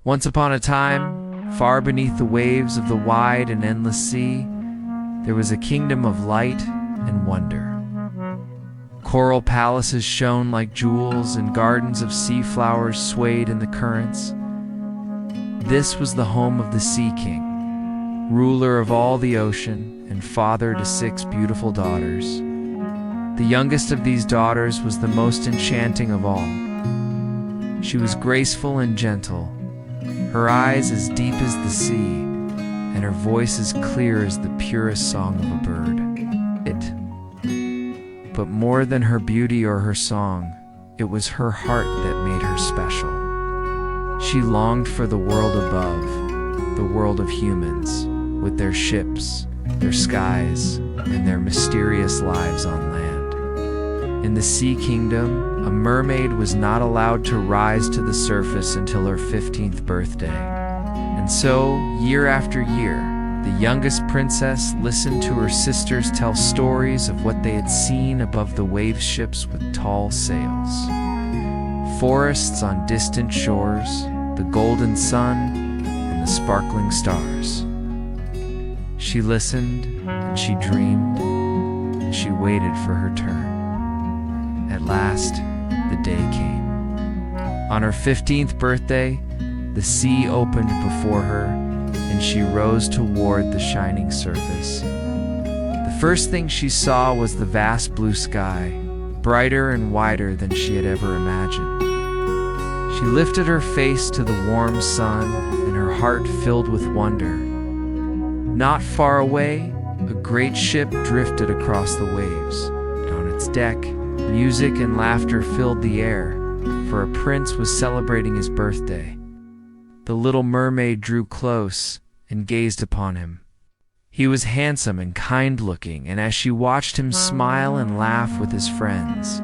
Once upon a time, far beneath the waves of the wide and endless sea, there was a kingdom of light and wonder. Coral palaces shone like jewels, and gardens of sea flowers swayed in the currents. This was the home of the Sea King, ruler of all the ocean and father to 6 beautiful daughters. The youngest of these daughters was the most enchanting of all. She was graceful and gentle, her eyes as deep as the sea, and her voice as clear as the purest song of a bird. But more than her beauty or her song, it was her heart that made her special. She longed for the world above, the world of humans, with their ships, their skies, and their mysterious lives on land. In the Sea Kingdom, a mermaid was not allowed to rise to the surface until her 15th birthday. And so, year after year, the youngest princess listened to her sisters tell stories of what they had seen above the wave ships with tall sails. Forests on distant shores, the golden sun, and the sparkling stars. She listened, and she dreamed, and she waited for her turn. At last, the day came. On her 15th birthday, the sea opened before her, and she rose toward the shining surface. The first thing she saw was the vast blue sky, brighter and wider than she had ever imagined. She lifted her face to the warm sun, and her heart filled with wonder. Not far away, a great ship drifted across the waves, and on its deck, music and laughter filled the air, for a prince was celebrating his birthday. The little mermaid drew close and gazed upon him. He was handsome and kind-looking, and as she watched him smile and laugh with his friends,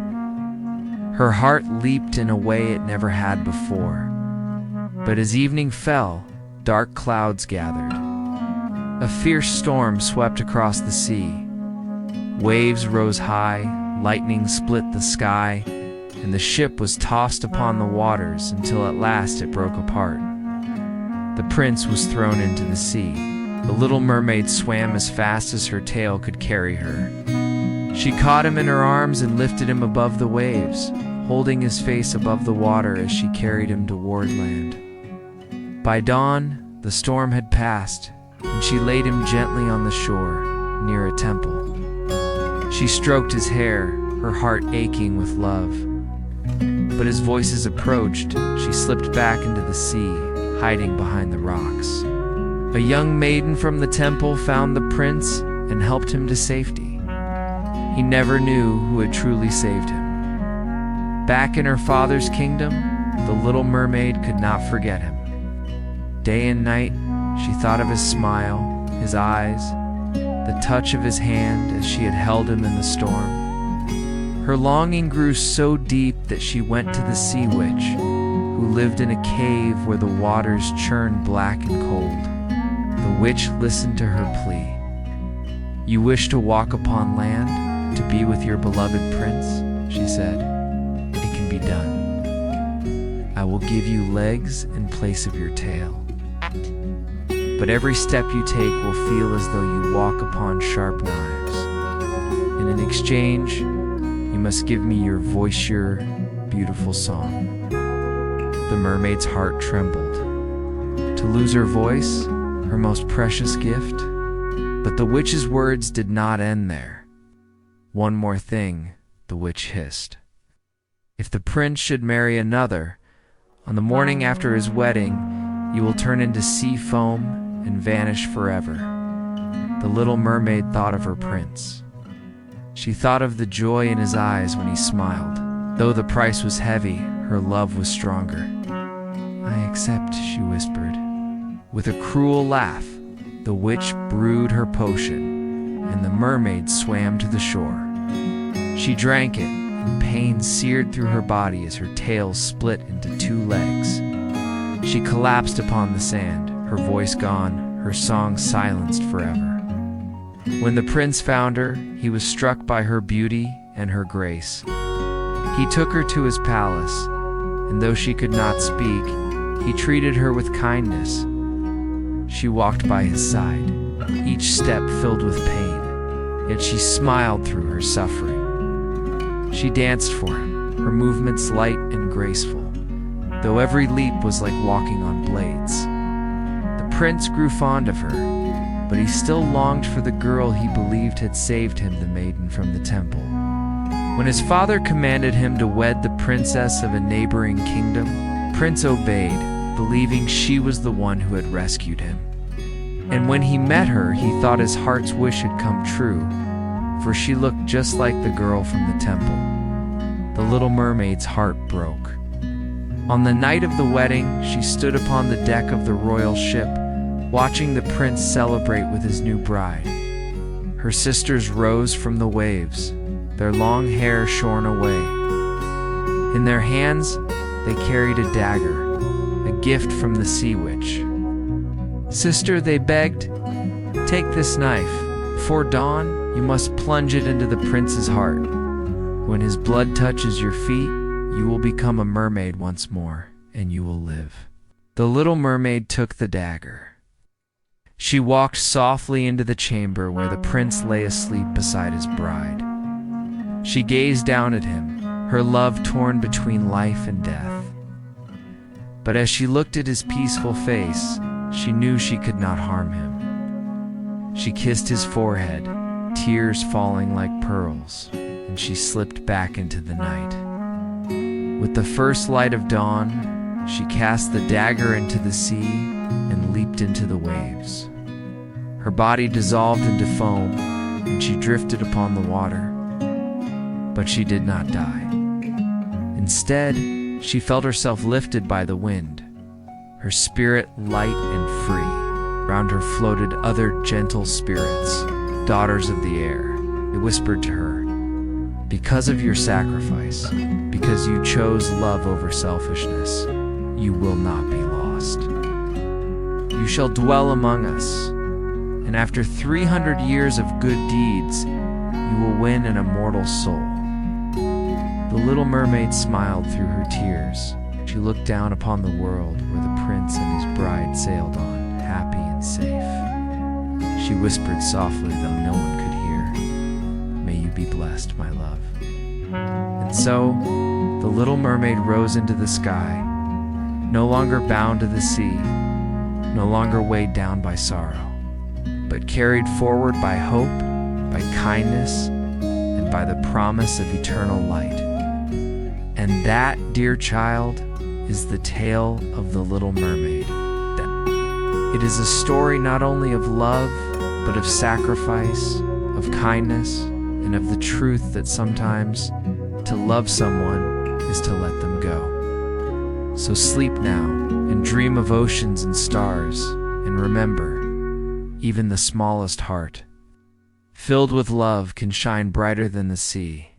her heart leaped in a way it never had before. But as evening fell, dark clouds gathered. A fierce storm swept across the sea. Waves rose high, lightning split the sky, and the ship was tossed upon the waters until at last it broke apart. The prince was thrown into the sea. The little mermaid swam as fast as her tail could carry her. She caught him in her arms and lifted him above the waves, holding his face above the water as she carried him toward land. By dawn, the storm had passed, and she laid him gently on the shore, near a temple. She stroked his hair, her heart aching with love. But as voices approached, she slipped back into the sea, hiding behind the rocks. A young maiden from the temple found the prince and helped him to safety. He never knew who had truly saved him. Back in her father's kingdom, the little mermaid could not forget him. Day and night, she thought of his smile, his eyes, the touch of his hand as she had held him in the storm. Her longing grew so deep that she went to the sea witch, who lived in a cave where the waters churned black and cold. The witch listened to her plea. "You wish to walk upon land, to be with your beloved prince," she said. "It can be done. I will give you legs in place of your tail. But every step you take will feel as though you walk upon sharp knives. And in exchange, you must give me your voice, beautiful song." The mermaid's heart trembled. To lose her voice, her most precious gift? But the witch's words did not end there. "One more thing," the witch hissed. "If the prince should marry another, on the morning after his wedding, you will turn into sea foam and vanish forever." The little mermaid thought of her prince. She thought of the joy in his eyes when he smiled. Though the price was heavy, her love was stronger. "I accept," she whispered. With a cruel laugh, the witch brewed her potion, and the mermaid swam to the shore. She drank it, and pain seared through her body as her tail split into 2 legs. She collapsed upon the sand, her voice gone, her song silenced forever. When the prince found her, he was struck by her beauty and her grace. He took her to his palace, and though she could not speak, He treated her with kindness. She walked by his side, each step filled with pain, yet she smiled through her suffering. She danced for him, her movements light and graceful, though every leap was like walking on blades. The prince grew fond of her, but he still longed for the girl he believed had saved him, the maiden from the temple. When his father commanded him to wed the princess of a neighboring kingdom, Prince obeyed, believing she was the one who had rescued him. And when he met her, he thought his heart's wish had come true, for she looked just like the girl from the temple. The Little Mermaid's heart broke. On the night of the wedding, she stood upon the deck of the royal ship, watching the prince celebrate with his new bride. Her sisters rose from the waves, their long hair shorn away. In their hands, they carried a dagger, a gift from the sea witch. "Sister," they begged, "take this knife. Before dawn, you must plunge it into the prince's heart. When his blood touches your feet, you will become a mermaid once more, and you will live." The Little Mermaid took the dagger. She walked softly into the chamber where the prince lay asleep beside his bride. She gazed down at him, her love torn between life and death. But as she looked at his peaceful face, she knew she could not harm him. She kissed his forehead, tears falling like pearls, and she slipped back into the night. With the first light of dawn, she cast the dagger into the sea and leaped into the waves. Her body dissolved into foam, and she drifted upon the water. But she did not die. Instead, she felt herself lifted by the wind, her spirit light and free. Round her floated other gentle spirits, daughters of the air. It whispered to her, "Because of your sacrifice, because you chose love over selfishness, you will not be lost. You shall dwell among us, and after 300 years of good deeds, you will win an immortal soul." The Little Mermaid smiled through her tears. She looked down upon the world where the prince and his bride sailed on, happy and safe. She whispered softly, though no one could hear, "May you be blessed, my love." And so, the Little Mermaid rose into the sky, no longer bound to the sea, no longer weighed down by sorrow, but carried forward by hope, by kindness, and by the promise of eternal light. And that, dear child, is the tale of the Little Mermaid. It is a story not only of love, but of sacrifice, of kindness, and of the truth that sometimes to love someone is to let them go. So sleep now and dream of oceans and stars, and remember, even the smallest heart, filled with love, can shine brighter than the sea.